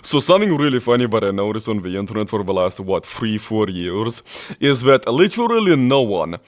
So something really funny that I noticed on the internet for the last, 3-4 years, is that literally no one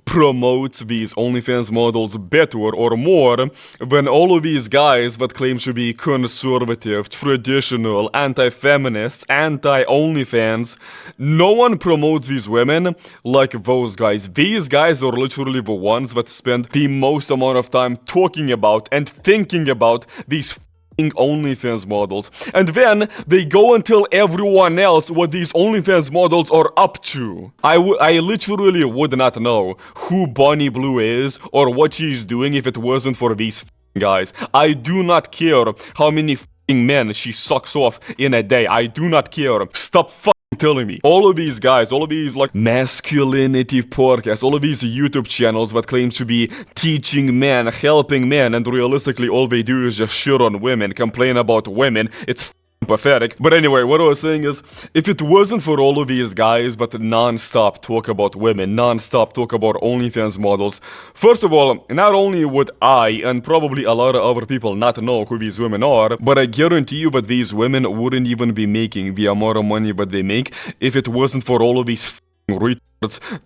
promotes these OnlyFans models better or more than all of these guys that claim to be conservative, traditional, anti-feminists, anti-OnlyFans. No one promotes these women like those guys. These guys are literally the ones that spend the most amount of time talking about and thinking about these OnlyFans models, and then they go and tell everyone else what these OnlyFans models are up to. I literally would not know who Bonnie Blue is or what she's doing if it wasn't for these guys. I do not care how many men she sucks off in a day. I do not care. Stop telling me. All of these guys, all of these like masculinity podcasts, all of these YouTube channels that claim to be teaching men, helping men, and realistically all they do is just shit on women, complain about women. It's pathetic. But anyway, what I was saying is, if it wasn't for all of these guys that non-stop talk about women, non-stop talk about OnlyFans models, first of all, not only would I and probably a lot of other people not know who these women are, but I guarantee you that these women wouldn't even be making the amount of money that they make if it wasn't for all of these retards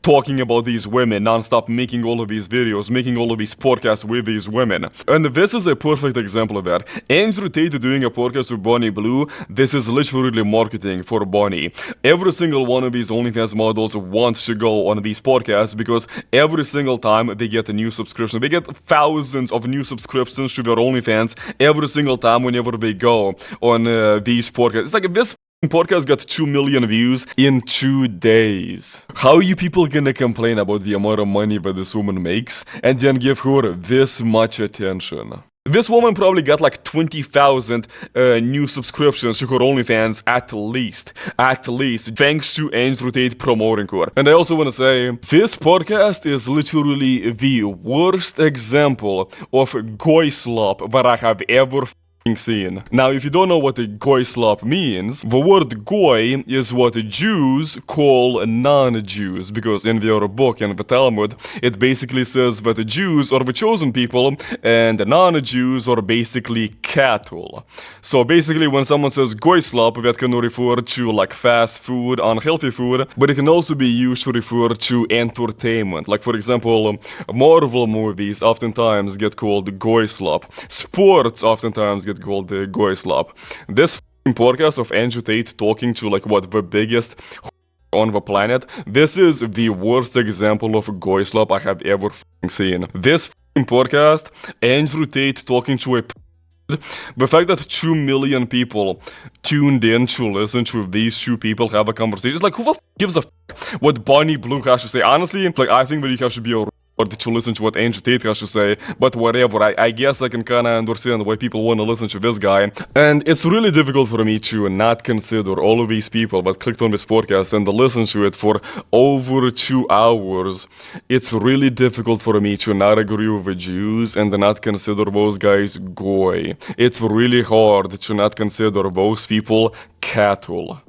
talking about these women non-stop, making all of these videos, making all of these podcasts with these women. And this is a perfect example of that. Andrew Tate doing a podcast with Bonnie Blue, this is literally marketing for Bonnie. Every single one of these OnlyFans models wants to go on these podcasts because every single time they get a new subscription, they get thousands of new subscriptions to their OnlyFans every single time whenever they go on these podcasts. It's like this podcast got 2 million views in 2 days. How are you people gonna complain about the amount of money that this woman makes and then give her this much attention? This woman probably got like 20,000 new subscriptions to her OnlyFans at least, thanks to Andrew Tate promoting her. And I also want to say, this podcast is literally the worst example of goy slop that I have ever seen. Now, if you don't know what a goy slop means, the word goy is what Jews call non-Jews, because in their book, in the Talmud, it basically says that the Jews are the chosen people and the non-Jews are basically cattle. So basically, when someone says goy slop, that can refer to like fast food, unhealthy food, but it can also be used to refer to entertainment. Like, for example, Marvel movies oftentimes get called goy slop. Sports oftentimes get called the goy slop. This podcast of Andrew Tate talking to like the biggest on the planet, this is the worst example of goy slop I have ever seen. This podcast, Andrew Tate talking to a the fact that 2 million people tuned in to listen to these two people have a conversation, it's like, who the gives a what Bonnie Blue has to say? Honestly, like, I think that you have to be a to listen to what Andrew Tate has to say, but whatever, I guess I can kinda understand why people wanna listen to this guy. And it's really difficult for me to not consider all of these people that clicked on this podcast and listen to it for over 2 hours. It's really difficult for me to not agree with the Jews and not consider those guys goy. It's really hard to not consider those people cattle.